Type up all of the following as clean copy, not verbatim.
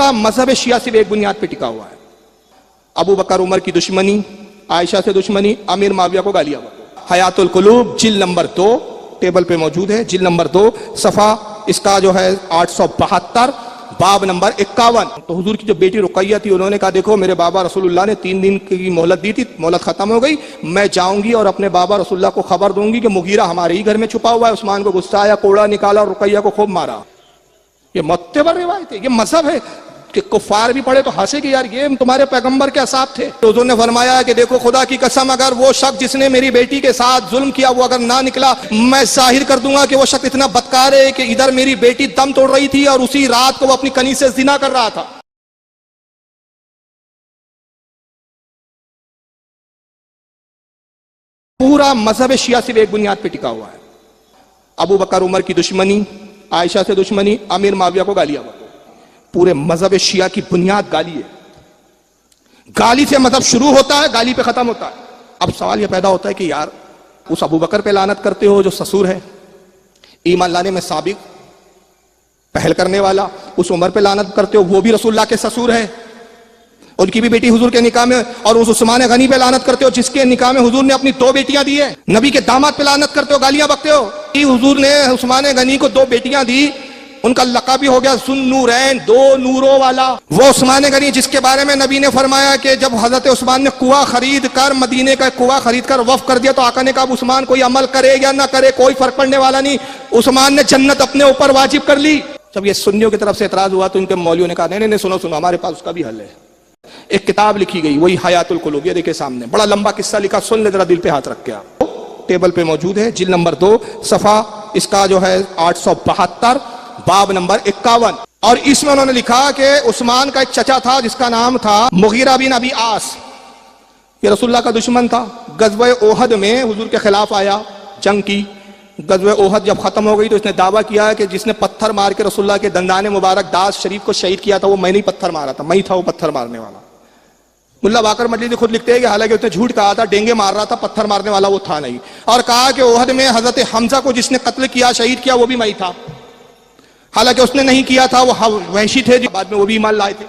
پورا مذہب شیعہ صرف ایک بنیاد پہ ٹکا ہوا ہے، ابو بکر عمر کی دشمنی، عائشہ سے دشمنی، امیر معاویہ کو گالیاں۔ حیات القلوب جلد نمبر 2 ٹیبل پہ موجود ہے، جلد نمبر 2 صفحہ اس کا جو ہے 872 باب نمبر 51۔ تو حضور کی جو بیٹی رقیہ تھی انہوں نے کہا دیکھو میرے بابا رسول اللہ نے 3 دن کی مہلت دی تھی، مہلت ختم ہو گئی، میں جاؤں گی اور اپنے بابا رسول اللہ کو خبر دوں گی کہ مغیرہ ہمارے ہی گھر میں چھپا ہوا ہے۔ عثمان کو غصہ آیا، کوڑا نکالا اور رقیہ کو خوب مارا۔ یہ معتبر روایت ہے، یہ مذہب ہے کہ کفار بھی پڑھے تو ہنسے کہ یار یہ تمہارے پیغمبر کے اصحاب تھے۔ تو حضور نے فرمایا کہ دیکھو خدا کی قسم اگر وہ شخص جس نے میری بیٹی کے ساتھ ظلم کیا وہ اگر نہ نکلا، میں ظاہر کر دوں گا کہ وہ شخص اتنا بدکار ہے کہ ادھر میری بیٹی دم توڑ رہی تھی اور اسی رات کو وہ اپنی کنی سے زنا کر رہا تھا۔ پورا مذہب شیعہ صرف ایک بنیاد پہ ٹکا ہوا ہے، ابو بکر عمر کی دشمنی، عائشہ سے دشمنی، امیر معاویہ کو گالیاں۔ پورے مذہب شیعہ کی بنیاد گالی ہے، گالی سے مذہب شروع ہوتا ہے، گالی پہ ختم ہوتا ہے۔ اب سوال یہ پیدا ہوتا ہے کہ یار اس ابو بکر پہ لعنت کرتے ہو جو سسور ہے، ایمان لانے میں سابق پہل کرنے والا، اس عمر پہ لعنت کرتے ہو وہ بھی رسول اللہ کے سسور ہے، ان کی بھی بیٹی حضور کے نکاح میں، اور اس عثمان غنی پہ لعنت کرتے ہو جس کے نکاح میں حضور نے اپنی 2 بیٹیاں دی ہیں، نبی کے داماد پہ لعنت کرتے ہو، گالیاں بکتے ہو۔ حضور نے عثمان غنی کو 2 بیٹیاں دی، ان کا لقب بھی ہو گیا ذو النورین، 2 نوروں والا۔ وہ عثمان غنی جس کے بارے میں نبی نے فرمایا کہ جب حضرت عثمان نے کنواں خرید کر، مدینے کا کنواں خرید کر وقف کر دیا تو آقا نے کہا اب عثمان کوئی عمل کرے یا نہ کرے کوئی فرق پڑنے والا نہیں، عثمان نے جنت اپنے اوپر واجب کر لی۔ جب یہ سنیوں کی طرف سے اعتراض ہوا تو ان کے مولویوں نے کہا نہیں سنو ہمارے پاس اس کا بھی حل ہے۔ ایک کتاب لکھی گئی وہی حیات القلوب، یہ دیکھیں سامنے بڑا لمبا قصہ لکھا، سن لے ذرا دل پہ ہاتھ رکھ کے، آپ ٹیبل پہ موجود ہے، جلد نمبر 2 صفحہ اس کا جو ہے 872 باب نمبر 51۔ اور اس میں انہوں نے لکھا کہ عثمان کا ایک چچا تھا جس کا نام تھا مغیرہ بن ابی عاص، یہ رسول اللہ کا دشمن تھا، غزوہ احد میں حضور کے خلاف آیا، جنگ کی۔ غزوہ احد جب ختم ہو گئی تو اس نے دعویٰ کیا کہ جس نے پتھر مار کے رسول اللہ کے دندان مبارک داس شریف کو شہید کیا تھا وہ میں نے پتھر مارا تھا، میں ہی تھا وہ پتھر مارنے والا۔ ملا باقر مجلسی خود لکھتے ہیں کہ حالانکہ اس نے جھوٹ کہا تھا، ڈینگے مار رہا تھا، پتھر مارنے والا وہ تھا نہیں، اور کہا کہ احد میں حضرت حمزہ کو جس نے قتل کیا، شہید کیا، وہ بھی میں ہی تھا، حالانکہ اس نے نہیں کیا تھا، وہ وحشی تھے جو بعد میں وہ بھی ایمان لائے تھے۔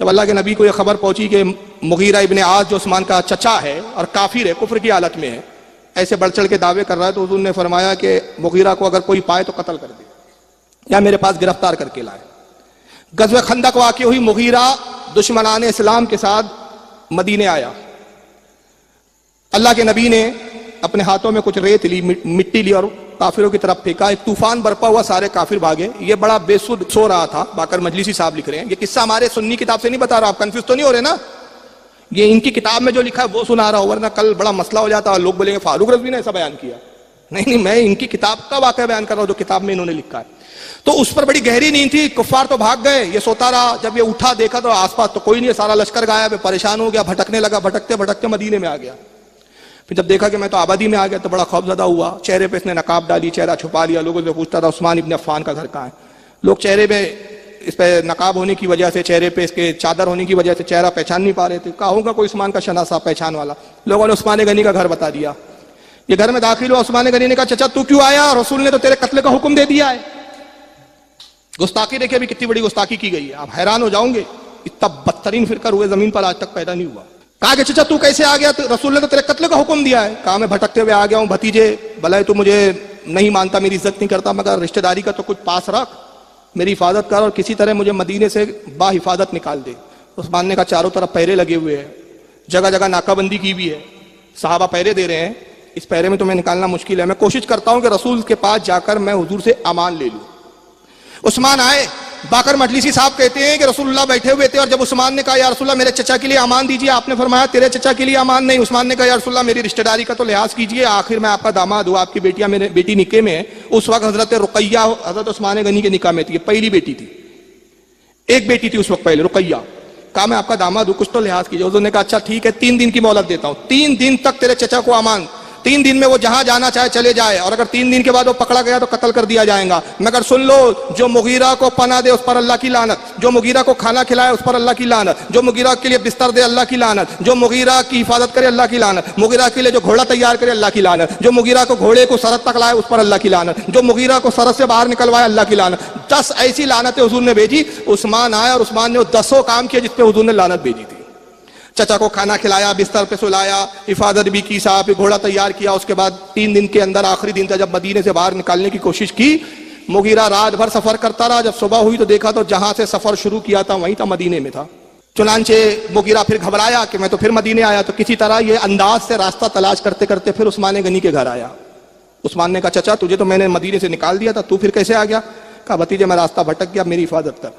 جب اللہ کے نبی کو یہ خبر پہنچی کہ مغیرہ ابن عاص جو عثمان کا چچا ہے اور کافر ہے، کفر کی حالت میں ہے، ایسے بڑھ چڑھ کے دعوے کر رہا ہے، تو حضور نے فرمایا کہ مغیرہ کو اگر کوئی پائے تو قتل کر دے یا میرے پاس گرفتار کر کے لائے۔ غزوہ خندق واقع ہوئی، مغیرہ دشمنان اسلام کے ساتھ مدینے آیا، اللہ کے نبی نے اپنے ہاتھوں میں کچھ ریت لی، مٹی لی اور کافروں کی طرف پھینکا، ایک طوفان برپا ہوا، سارے کافر بھاگے۔ یہ بڑا بے سود سو رہا تھا، باقر مجلسی صاحب لکھ رہے ہیں، یہ قصہ ہمارے سنی کتاب سے نہیں بتا رہا، آپ کنفیوز تو نہیں ہو رہے نا، یہ ان کی کتاب میں جو لکھا ہے وہ سنا رہا ہوں، ورنہ کل بڑا مسئلہ ہو جاتا ہے، لوگ بولیں گے فاروق رضوی نے ایسا بیان کیا۔ نہیں میں ان کی کتاب کا واقعہ بیان کر رہا ہوں جو کتاب میں انہوں نے لکھا ہے۔ تو اس پر بڑی گہری نیند تھی، کفار تو بھاگ گئے، یہ سوتا رہا، جب یہ اٹھا دیکھا تو آس پاس تو کوئی نہیں، سارا لشکر غائب ہے، پریشان ہو گیا، بھٹکنے لگا، بھٹکتے بھٹکتے مدینے میں آ گیا۔ پھر جب دیکھا کہ میں تو آبادی میں آ گیا تو بڑا خوف زدہ ہوا، چہرے پہ اس نے نقاب ڈالی، چہرہ چھپا لیا، لوگوں سے پوچھتا تھا عثمان ابن عفان کا گھر کہاں ہے، لوگ چہرے پہ اس پہ نقاب ہونے کی وجہ سے، چہرے پہ اس کے چادر ہونے کی وجہ سے چہرہ پہچان نہیں پا رہے تھے، کہا ہوگا کوئی عثمان کا شناسا پہچان والا، لوگوں نے عثمان غنی کا گھر بتا دیا۔ یہ گھر میں داخل ہوا، عثمان غنی نے کہا چچا تو کیوں آیا، رسول نے تو تیرے قتل کا حکم دے دیا ہے۔ گستاخی دیکھیں ابھی کتنی بڑی گستاخی کی گئی ہے، آپ حیران ہو جاؤں گے، اتنا بدترین فرقہ روئے زمین پر آج تک پیدا نہیں ہوا۔ کہا کہ چچا تو کیسے آ گیا، رسول نے تو تیرے قتل کا حکم دیا ہے۔ کہا میں بھٹکتے ہوئے آ گیا ہوں، بھتیجے بھلے تو مجھے نہیں مانتا، میری عزت نہیں کرتا، مگر رشتہ داری کا تو کچھ پاس رکھ، میری حفاظت کر اور کسی طرح مجھے مدینے سے با حفاظت نکال دے۔ عثمان نے کہا چاروں طرف پہرے لگے ہوئے ہیں، جگہ جگہ ناکہ بندی کی بھی ہے، صحابہ پہرے دے رہے ہیں، اس پہرے میں تمہیں نکالنا مشکل ہے، میں کوشش کرتا ہوں کہ رسول کے پاس جا کر میں حضور سے امان لے لوں۔ عثمان آئے، باقر مجلسی صاحب کہتے ہیں کہ رسول اللہ بیٹھے ہوئے تھے، اور جب عثمان نے کہا یا رسول اللہ میرے چچا کے لیے امان دیجیے، آپ نے فرمایا تیرے چچا کے لیے امان نہیں۔ عثمان نے کہا یا رسول اللہ میری رشتہ داری کا تو لحاظ کیجیے، آخر میں آپ کا داماد ہوا، آپ کی بیٹیاں میرے بیٹی نکاح میں ہے۔ اس وقت حضرت رقیہ حضرت عثمان غنی کے نکاح میں تھی، پہلی بیٹی تھی، ایک بیٹی تھی اس وقت پہلے، رقیہ۔ کہا میں آپ کا داماد ہوں، کچھ تو لحاظ کیجیے۔ حضور نے کہا اچھا ٹھیک ہے، 3 دن کی مہلت دیتا ہوں، 3 دن تک تیرے چچا کو امان، 3 دن میں وہ جہاں جانا چاہے چلے جائے، اور اگر 3 دن کے بعد وہ پکڑا گیا تو قتل کر دیا جائے گا، مگر سن لو جو مغیرہ کو پناہ دے اس پر اللہ کی لعنت، جو مغیرہ کو کھانا کھلائے اس پر اللہ کی لعنت، جو مغیرہ کے لیے بستر دے اللہ کی لعنت، جو مغیرہ کی حفاظت کرے اللہ کی لعنت، مغیرہ کے لیے جو گھوڑا تیار کرے اللہ کی لعنت، جو مغیرہ کو گھوڑے کو سرحد تک لائے اس پر اللہ کی لعنت، جو مغیرہ کو سرحد سے باہر نکلوائے اللہ کی لعنت، 10 ایسی لعنتیں حضور نے بھیجی. عثمان آیا اور عثمان نے وہ 10 کام کیا جس پہ حضور نے لعنت بھیجی تھی. چچا کو کھانا کھلایا, بستر پہ سلایا, حفاظت بھی کی صاحب, گھوڑا تیار کیا. اس کے بعد 3 دن کے اندر آخری دن تھا جب مدینے سے باہر نکالنے کی کوشش کی. مغیرہ رات بھر سفر کرتا رہا. جب صبح ہوئی تو دیکھا تو جہاں سے سفر شروع کیا تھا وہیں تھا, مدینے میں تھا. چنانچہ مغیرہ پھر گھبرایا کہ میں تو پھر مدینے آیا. تو کسی طرح یہ انداز سے راستہ تلاش کرتے کرتے پھر عثمان غنی کے گھر آیا. عثمان نے کہا چچا تجھے تو میں نے مدینے سے نکال دیا تھا, تو پھر کیسے آ گیا؟ کہا بھتیجے میں راستہ بھٹک گیا, میری حفاظت کر.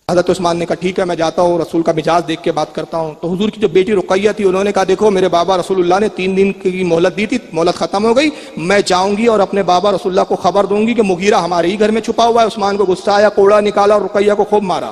حضرت عثمان نے کہا ٹھیک ہے میں جاتا ہوں, رسول کا مزاج دیکھ کے بات کرتا ہوں. تو حضور کی جو بیٹی رقیہ تھی انہوں نے کہا دیکھو میرے بابا رسول اللہ نے 3 دن کی مہلت دی تھی, مہلت ختم ہو گئی, میں جاؤں گی اور اپنے بابا رسول اللہ کو خبر دوں گی کہ مغیرہ ہمارے ہی گھر میں چھپا ہوا ہے. عثمان کو غصہ آیا, کوڑا نکالا اور رقیہ کو خوب مارا,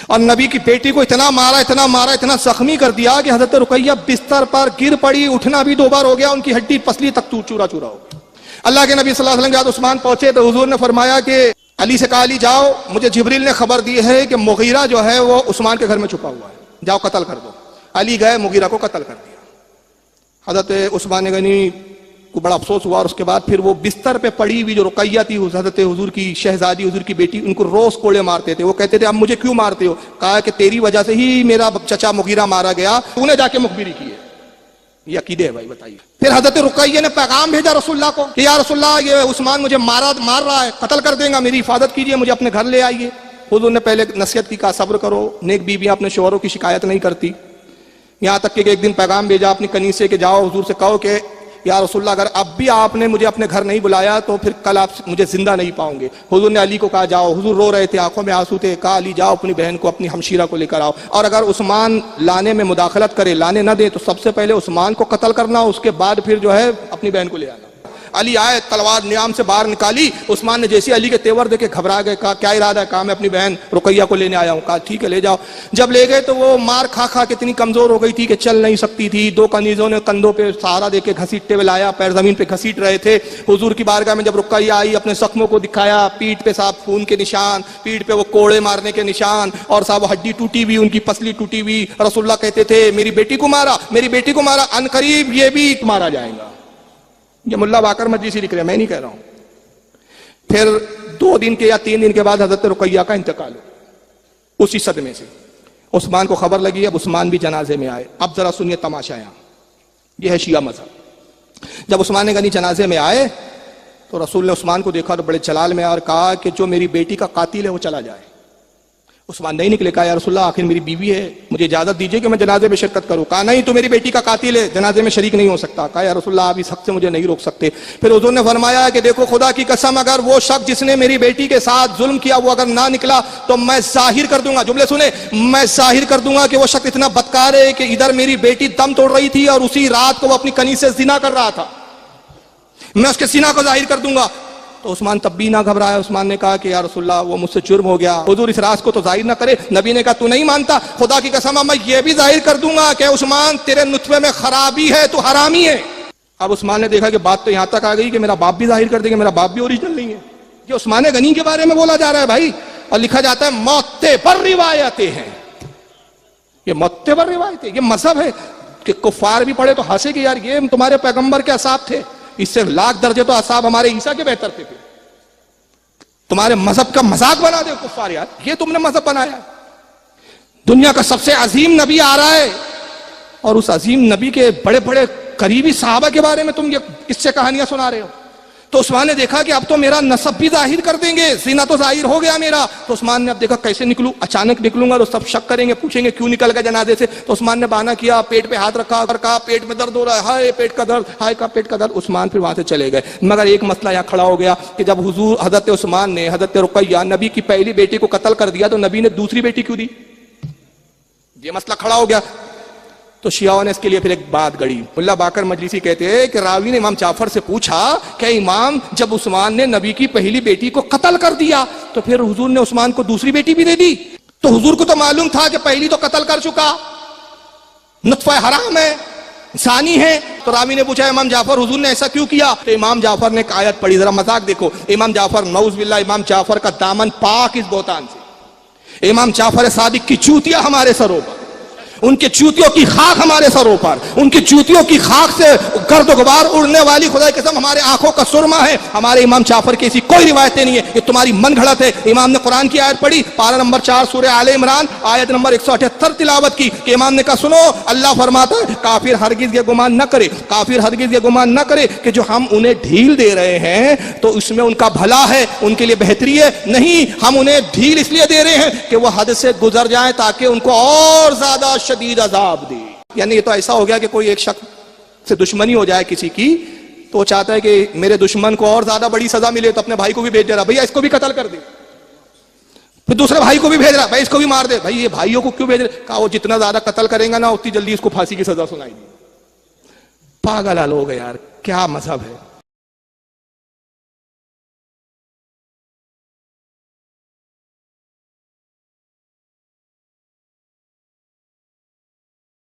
اور نبی کی بیٹی کو اتنا مارا, اتنا زخمی کر دیا کہ حضرت رقیہ بستر پر گر پڑی, اٹھنا بھی 2 بار ہو گیا, ان کی ہڈی پسلی تک چورا ہو گیا. اللہ کے نبی صلی اللہ علیہ وسلم کے بعد عثمان پہنچے تو حضور نے فرمایا کہ علی سے کہا علی جاؤ, مجھے جبریل نے خبر دی ہے کہ مغیرہ جو ہے وہ عثمان کے گھر میں چھپا ہوا ہے, جاؤ قتل کر دو. علی گئے, مغیرہ کو قتل کر دیا. حضرت عثمان غنی کو بڑا افسوس ہوا, اور اس کے بعد پھر وہ بستر پہ پڑی ہوئی جو رقیہ تھی حضرت حضور کی شہزادی, حضور کی بیٹی, ان کو روز کوڑے مارتے تھے. وہ کہتے تھے اب مجھے کیوں مارتے ہو؟ کہا کہ تیری وجہ سے ہی میرا چچا مغیرہ مارا گیا, تو نے جا کے مخبری کی ہے. یہ عقیدے ہے بھائی, بتائیے. پھر حضرت رقیہ نے پیغام بھیجا رسول اللہ کو کہ یا رسول اللہ یہ عثمان مجھے مار رہا ہے, قتل کر دے گا, میری حفاظت کیجئے, مجھے اپنے گھر لے آئیے. حضور نے پہلے نصیحت کی, کہا صبر کرو, نیک بیویاں اپنے شوہروں کی شکایت نہیں کرتی. یہاں تک کہ ایک دن پیغام بھیجا اپنی کنیسے کے, جاؤ حضور سے کہو کہ یا رسول اللہ اگر اب بھی آپ نے مجھے اپنے گھر نہیں بلایا تو پھر کل آپ مجھے زندہ نہیں پاؤں گے. حضور نے علی کو کہا جاؤ. حضور رو رہے تھے, آنکھوں میں آنسو تھے. کہا علی جاؤ اپنی بہن کو, اپنی ہمشیرہ کو لے کر آؤ, اور اگر عثمان لانے میں مداخلت کرے, لانے نہ دے, تو سب سے پہلے عثمان کو قتل کرنا, اس کے بعد پھر جو ہے اپنی بہن کو لے آنا. علی آئے, تلوار نیام سے باہر نکالی. عثمان نے جیسے علی کے تیور دیکھے گھبرا گئے. کہا کیا ارادہ ہے؟ کہا میں اپنی بہن رقیہ کو لینے آیا ہوں. کہا ٹھیک ہے لے جاؤ. جب لے گئے تو وہ مار کھا کے اتنی کمزور ہو گئی تھی کہ چل نہیں سکتی تھی. 2 کنیزوں نے کندھوں پہ سہارا دے کے گھسیٹتے ہوئے لایا, پیر زمین پہ گھسیٹ رہے تھے. حضور کی بارگاہ میں جب رقیہ آئی, اپنے زخموں کو دکھایا, پیٹھ پہ صاحب خون کے نشان, پیٹھ پہ وہ کوڑے مارنے کے نشان, اور صاحب ہڈی ٹوٹی ہوئی, ان کی پسلی ٹوٹی ہوئی. رسول اللہ کہتے تھے میری بیٹی کو مارا, میری بیٹی کو مارا, ان قریب یہ بھی مارا جائے گا. یہ ملا باقر مجلسی لکھ رہے ہیں, میں نہیں کہہ رہا ہوں. پھر 2 دن کے یا 3 دن کے بعد حضرت رقیہ کا انتقال ہو. اسی صدمے سے عثمان کو خبر لگی. اب عثمان بھی جنازے میں آئے. اب ذرا سنیے تماشا یہاں, یہ ہے شیعہ مذہب. جب عثمان غنی جنازے میں آئے تو رسول نے عثمان کو دیکھا تو بڑے جلال میں اور کہا کہ جو میری بیٹی کا قاتل ہے وہ چلا جائے. عثمان نہیں نکلے. کہا یا رسول اللہ آخر میری بیوی ہے, مجھے اجازت دیجیے کہ میں جنازے میں شرکت کروں. کہا نہیں, تو میری بیٹی کا قاتل ہے, جنازے میں شریک نہیں ہو سکتا. کہا یا رسول اللہ آپ اس حق سے مجھے نہیں روک سکتے. پھر حضور نے فرمایا کہ دیکھو خدا کی قسم, اگر وہ شخص جس نے میری بیٹی کے ساتھ ظلم کیا وہ اگر نہ نکلا تو میں ظاہر کر دوں گا, جملے سنیں, میں ظاہر کر دوں گا کہ وہ شخص اتنا بدکار ہے کہ ادھر میری بیٹی دم توڑ رہی تھی اور اسی رات کو وہ اپنی کنیز سے زنا کر رہا تھا, میں اس کے سینہ کو ظاہر کر دوں گا. تو عثمان تب بھی نہ گھبرایا. عثمان نے کہا کہ یا رسول اللہ وہ مجھ سے جرم ہو گیا, حضور اس راز کو تو ظاہر نہ کرے. نبی نے کہا تو نہیں مانتا, خدا کی قسم میں یہ بھی ظاہر کر دوں گا کہ عثمان تیرے نطفے میں خرابی ہے, تو حرامی ہے. اب عثمان نے دیکھا کہ بات تو یہاں تک آ گئی کہ میرا باپ بھی ظاہر کر دے گا, میرا باپ بھی اوریجنل نہیں ہے. یہ عثمان غنی کے بارے میں بولا جا رہا ہے بھائی, اور لکھا جاتا ہے موتے پر روایتیں ہیں. یہ موتے پر روایتیں, یہ مذہب ہے کہ کفار بھی پڑھے تو ہنسے کہ یار یہ تمہارے پیغمبر کے اصحاب تھے, اس سے 1,00,000 درجے تو اصحاب ہمارے عیسیٰ کے بہتر تھے. تمہارے مذہب کا مذاق بنا دے کفار, یار یہ تم نے مذہب بنایا. دنیا کا سب سے عظیم نبی آ رہا ہے, اور اس عظیم نبی کے بڑے بڑے قریبی صحابہ کے بارے میں تم یہ کس سے کہانیاں سنا رہے ہو. تو عثمان نے دیکھا کہ اب تو میرا نسب بھی ظاہر کر دیں گے, زنا تو ظاہر ہو گیا میرا. تو عثمان نے اب دیکھا کیسے نکلوں, اچانک نکلوں گا تو سب شک کریں گے, پوچھیں گے کیوں نکل گئے جنازے سے. تو عثمان نے بہانہ کیا, پیٹ پہ ہاتھ رکھا اور کہا پیٹ میں درد ہو رہا ہے, ہائے پیٹ کا درد, ہائے کا پیٹ کا درد. عثمان پھر وہاں سے چلے گئے. مگر ایک مسئلہ یہاں کھڑا ہو گیا کہ جب حضور حضرت عثمان نے حضرت رقیہ نبی کی پہلی بیٹی کو قتل کر دیا تو نبی نے دوسری بیٹی کیوں دی؟ یہ مسئلہ کھڑا ہو گیا. تو شیعوں نے اس کے لیے پھر ایک بات گڑی. ملا باقر مجلسی کہتے ہیں کہ راوی نے امام جعفر سے پوچھا کہ امام جب عثمان نے نبی کی پہلی بیٹی کو قتل کر دیا تو پھر حضور نے عثمان کو دوسری بیٹی بھی دے دی؟ تو حضور کو تو معلوم تھا کہ پہلی تو قتل کر چکا, نطفہ حرام ہے, زانی ہے. تو راوی نے پوچھا امام جعفر حضور نے ایسا کیوں کیا؟ تو امام جعفر نے ایک آیت پڑھی, ذرا مذاق دیکھو. امام جعفر نعوذ باللہ, امام جعفر کا دامن پاک اس بہتان سے. امام جعفر صادق کی چوتیاں ہمارے سروں پر. ان کے جوتیوں کی خاک ہمارے سروں پر، ان کی جوتیوں کی خاک سے گرد و غبار اڑنے والی خدا کی قسم ہمارے آنکھوں کا سرما ہے۔ ہمارے امام جعفر کی ایسی کوئی روایتیں نہیں ہے، یہ تمہاری من گھڑت ہے۔ امام نے قرآن کی آیت پڑھی، پارہ نمبر 4 سورہ آل عمران آیت نمبر 178 تلاوت کی کہ امام نے کہا سنو، اللہ فرماتا ہے کافر ہرگز یہ گمان نہ کرے، کافر ہرگز یہ گمان نہ کرے کہ جو ہم انہیں ڈھیل دے رہے ہیں تو اس میں ان کا بھلا ہے، ان کے لیے بہتری ہے، نہیں، ہم انہیں ڈھیل اس لیے دے رہے ہیں کہ وہ حد سے گزر جائیں تاکہ ان کو اور زیادہ شدید عذاب دے۔ یعنی یہ تو ایسا ہو گیا کہ کوئی ایک شخص سے دشمنی ہو جائے کسی کی تو وہ چاہتا ہے کہ میرے دشمن کو اور زیادہ بڑی سزا ملے تو اپنے بھائی کو بھی بھیج دے رہا، بھیا اس کو بھی قتل کر دے، پھر دوسرے بھائی کو بھی بھیج رہا، بھائی اس کو بھی مار دے، بھائی یہ بھائیوں کو کیوں بھیج رہے؟ کہا وہ جتنا زیادہ قتل کریں گا نا اتنی جلدی اس کو پھانسی کی سزا سنائی دی۔ پاگل لوگ یار، کیا مذہب ہے۔